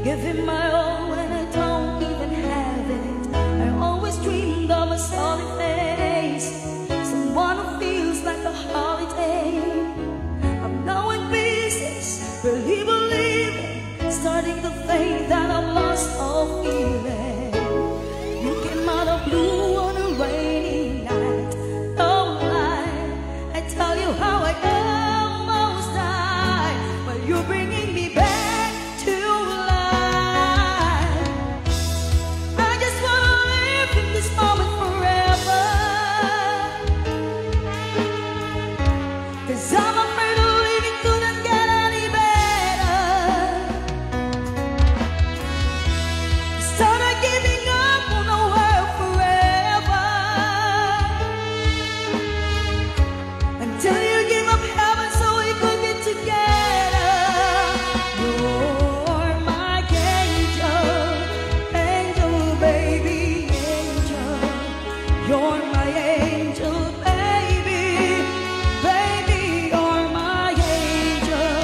Giving my all when I don't even have it. I always dreamed of a solid face, someone who feels like a holiday. I'm now in business, really believing, starting to think that I've lost all feeling. You came out of blue on a rainy night. Don't lie, I tell you how I almost died, but you're bringing me back to life. I just wanna live in this moment forever, 'cause I'm afraid of living couldn't get any better. Started giving up on the world forever, until you give up heaven so we could be together. You're my angel, angel baby, angel. You're my angel baby, baby. You're my angel,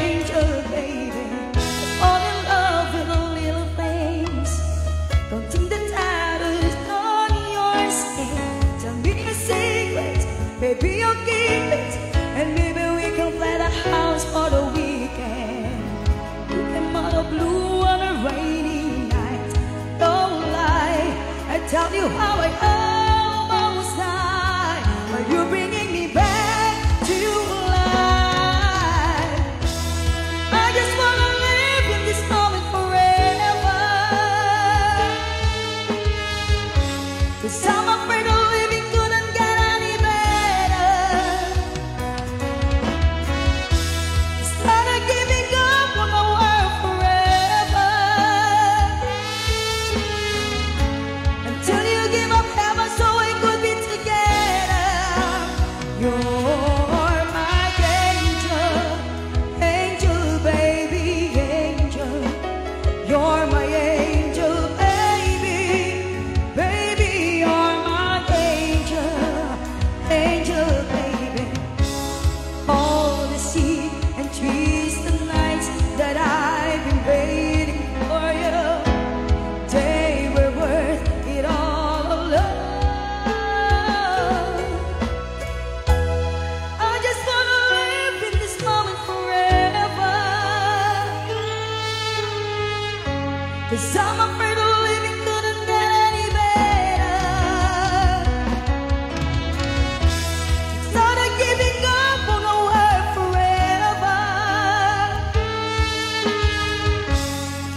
angel baby. Fall in love with the little things. Don't think the tattoos on your skin. Tell me a secret, baby, I'll keep it. And maybe we can play the house for the weekend. You came out of blue on a rainy night. Don't lie, I tell you how I almost died, but you're bringing me back to life. I just wanna live in this moment forever, 'cause I'm afraid of living couldn't get any better. Started giving up on the world forever, until you give up heaven so we could be together. You're my angel, angel baby, angel. You're my angel baby, baby. You're my angel, angel baby. All the sea and trees, the nights that I've been waiting for you, they were worth it all alone. I just wanna live in this moment forever, 'cause I'm afraid of living couldn't get any better. Started giving up on the world forever,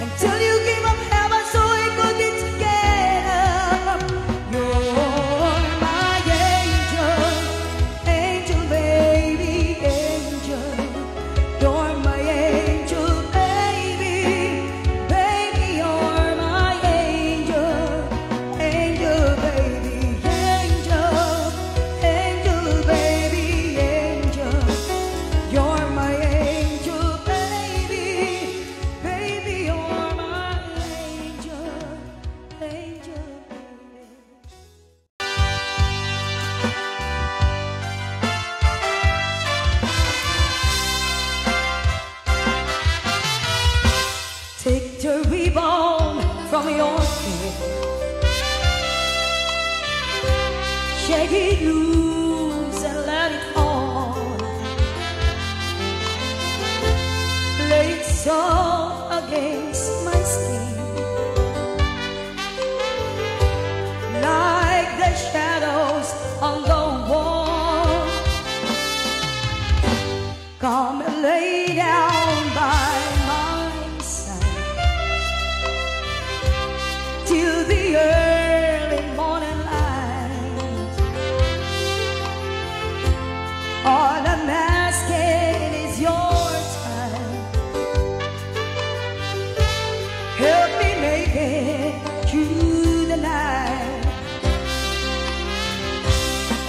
until you give up heaven so we could be together. You're my angel, angel baby, angel. You're my angel baby, baby. You're my angel, angel baby, angel, angel baby, angel. You're my angel baby, baby. You're my angel, angel baby. Take the ribbon from your hair, shake it loose and let it fall. Lay it soft against my skin, like the shadows on the wall. Come and lay down by my side till the early morning light. All I'm asking is your time. Help me make it through the night,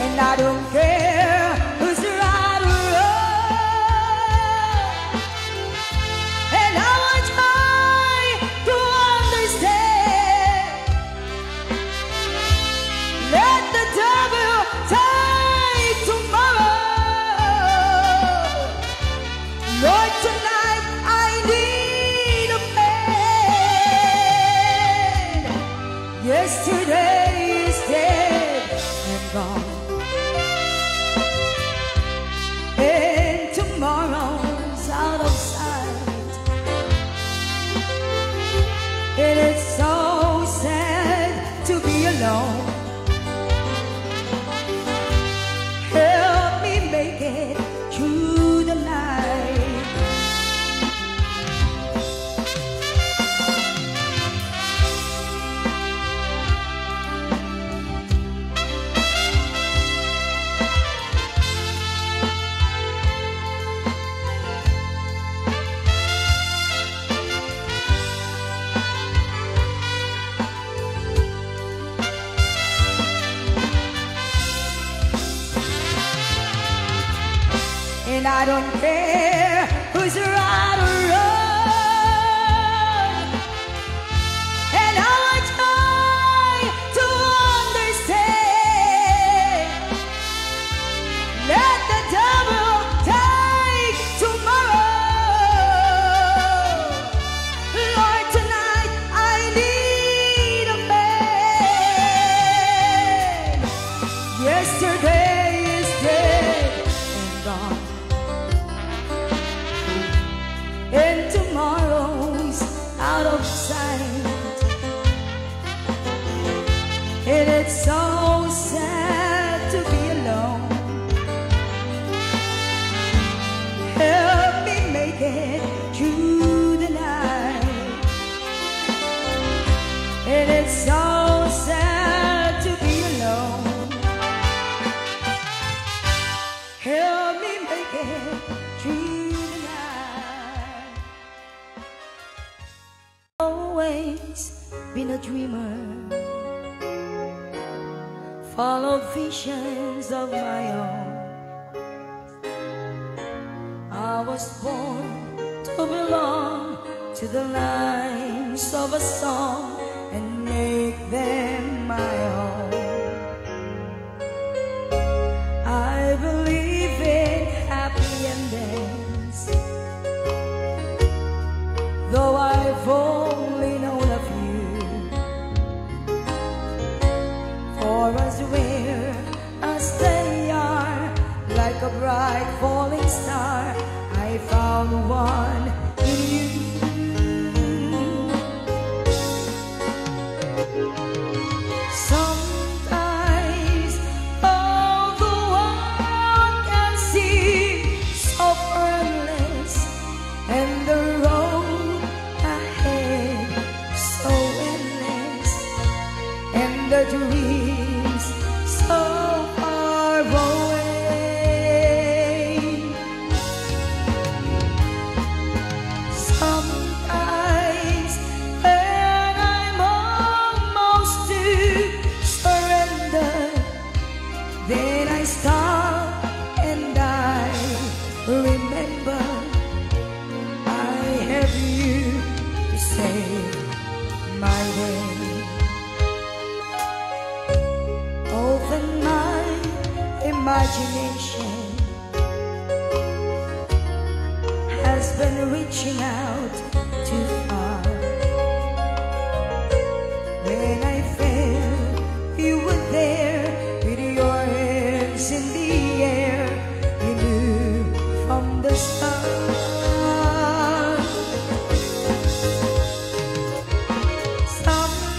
and I don't care who's right or wrong, and I will try to understand. Let the devil take tomorrow. Lord, tonight I need a man. And I don't care who's right or wrong. And how I try to understand. Let the devil take tomorrow. Lord, tonight I need a man. Yesterday is dead and gone, and tomorrow's out of sight. And it's so sad to be alone. Help me make it through the night. And it's so sad to be alone. Help me make it through the night. Always been a dreamer, followed visions of my own. I was born to belong to the lines of a song and make them my own. I believe in happy endings, though I've only known a few. For as rare as they are, like a bright falling star, I found one in you. Sometimes all the world can seem so endless, and the road ahead so endless, and the dreams so far away. Sometimes when I'm almost to surrender, then I stop and I remember I have you to save my way. Often my imagination has been reaching out too far. When I felt you were there with your hands in the air, you knew from the start.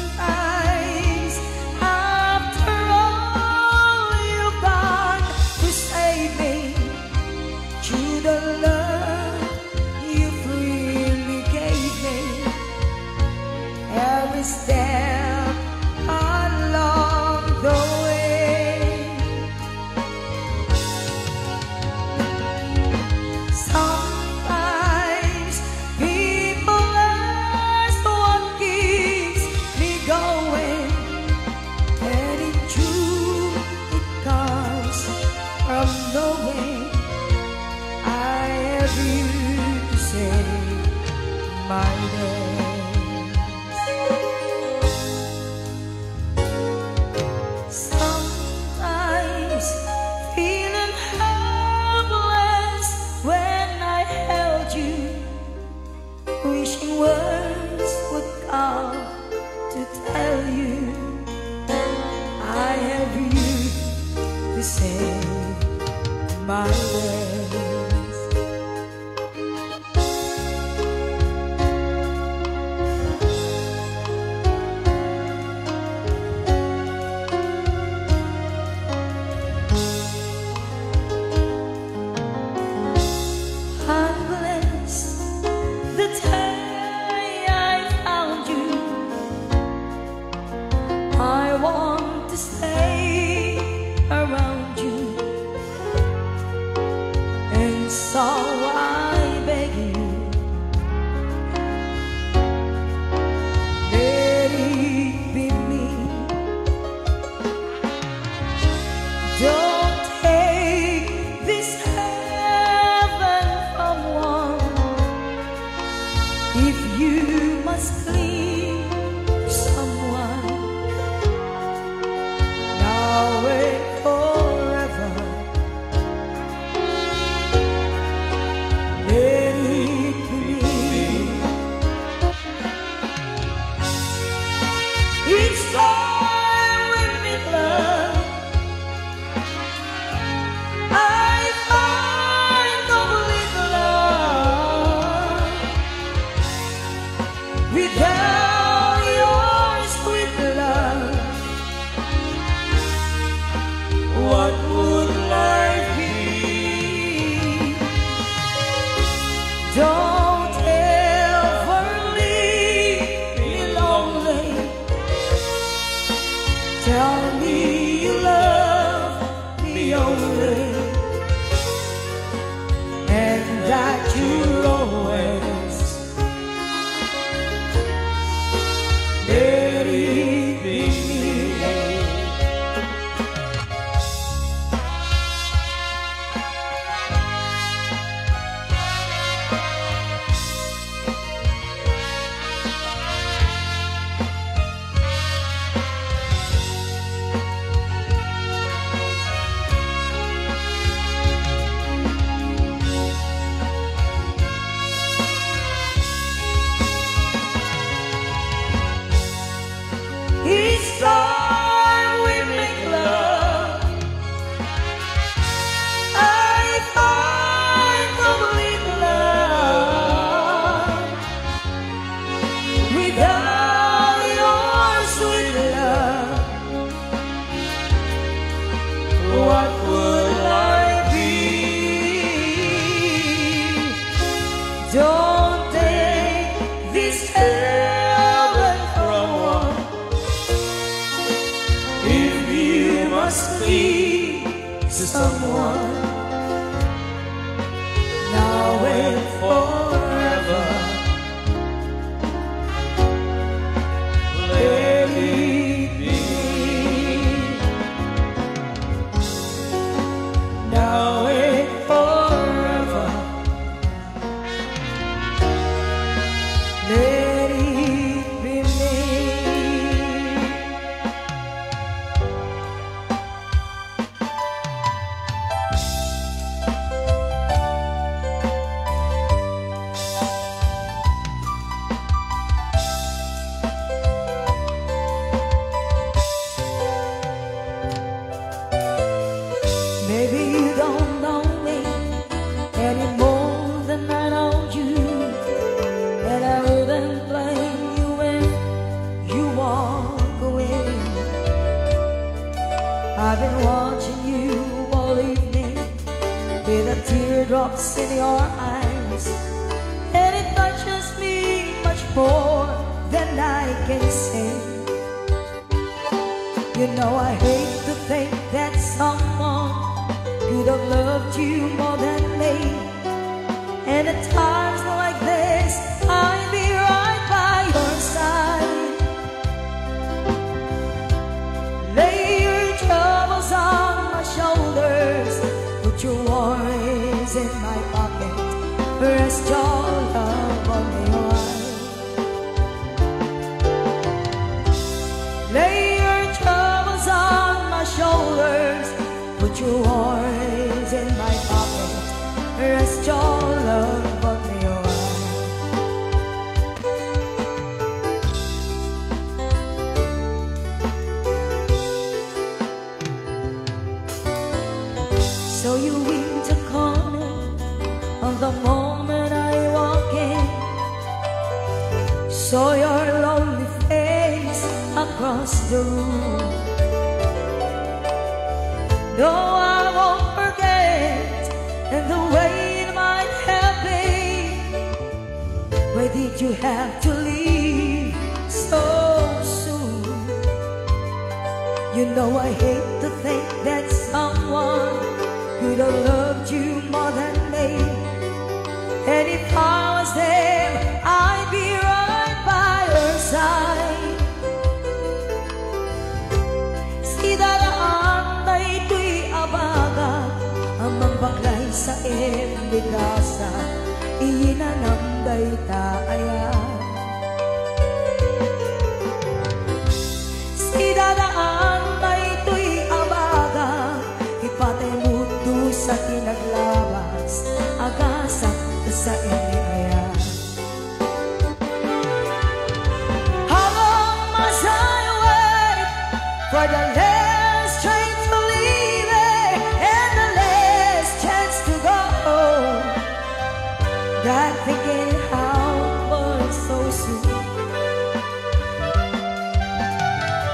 Sometimes after all you've done to save me, through the love you freely gave me, every step along the way. Sometimes people ask what keeps me going, and in truth it comes from knowing I have you to save my days. Sometimes feeling helpless when I held you, wishing words would come to tell you I have you to save my days. I'm blessed the day I found you. I want to stay around you. If you must leave someone now and forever, let it be. Each time we meet, love, I find complete love. Without your sweet love, what would life be? Don't ever leave me lonely. Tell me you love me only, and that you'll always let it be me. Each time we make love, I find complete love. Without your sweet love, what would life be? Don't take this heaven from one. If you must leave someone now and forever, let it be. Now and forever, let it be me. Maybe you don't know me any more than I know you, and I wouldn't blame you when you walk away. I've been watching you all evening with the teardrops in your eyes, and it touches me much more than I can say. You know I hate to think that someone could have loved you more than me, and at times like this I'll be right by your side. Lay your troubles on my shoulders, put your worries in my pocket, rest your love on me wide. Lay your troubles on my shoulders, put your worries in my pocket, rest your love on me wide. So you winked a corner on the moment I walk in, saw your lonely face across the room. No, I won't forget, and the way it might have been. Why did you have to leave so soon? You know I hate to think that someone could have loved you more than me, and if I was there, I'd be right by your side. Si daraan na ito'y abaga, ang mambaklay sa embigasa, iinanam daytaya. Si dadaan daytoy abaga, ipatay mundo sa tinaglabas, agasak sa iniaya. Habang masay wait for the last train to leave and the last chance to go, God thinking how was so soon.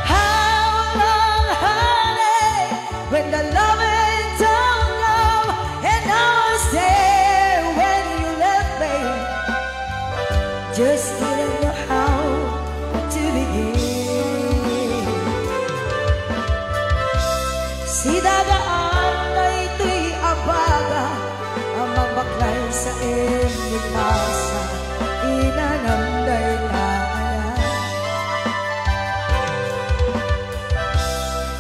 How long, honey, when the loving don't come, and I was there when you left me, just didn't know how to begin. Si dadaan na ito'y abaga, ang magbaklay sa enigmasa, inanamday na kaya.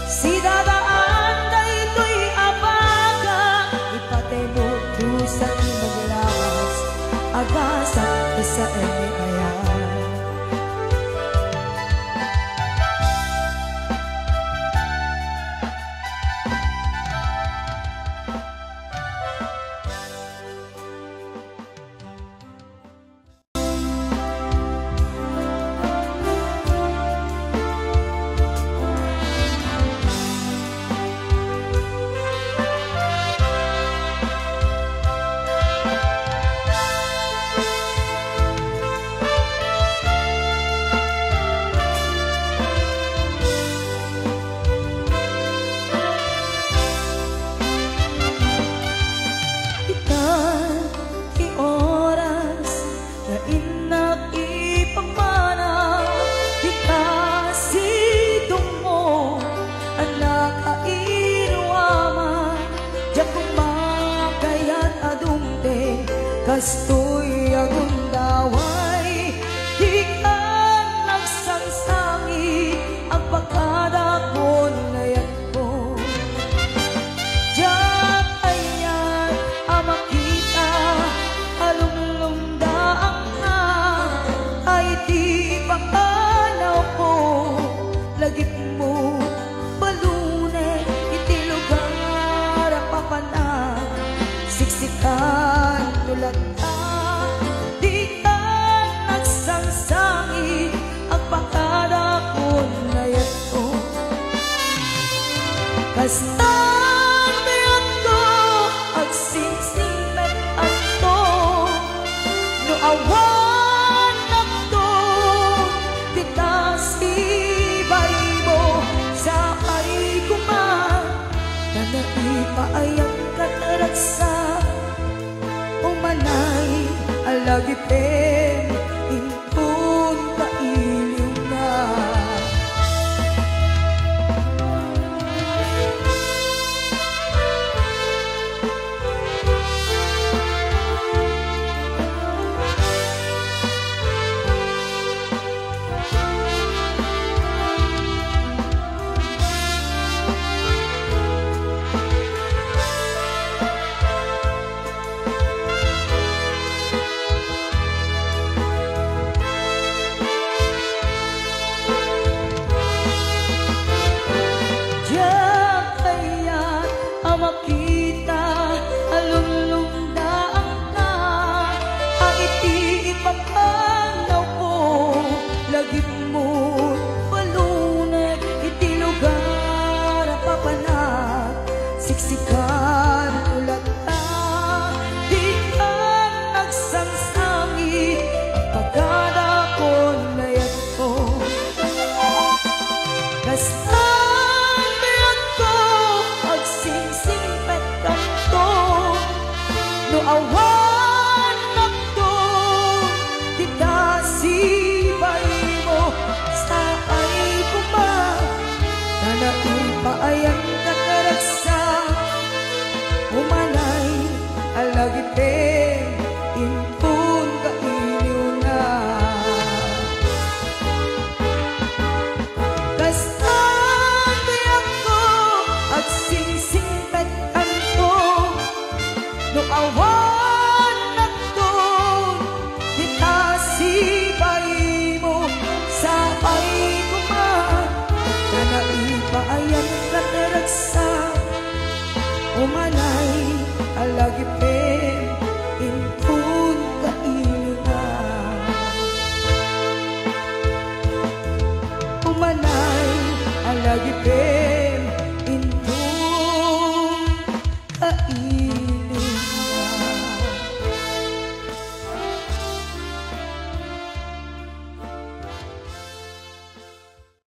Si dadaan na ito'y abaga, ipatay mo sa tinaglawas, agasak sa iniaya. Kastoy agundaway, di ka nagsangsangi, ang pagkadakon na yan ko. Diyan ayan ang makita, alumlumdaang na, ay di pakanaw ko, lagip mo, balune, itilugar ang papana, siksikan, tulad ka, di ka nagsangsangi, ang pagkadakon na yan ko. Kastan bayan ko, agsingsingmet ang to, no awan ang to, di ka sibay mo, sa ay kuman, na naipaayang kataragsa, umanay alagipin intun kailiw na. night. I love you, baby.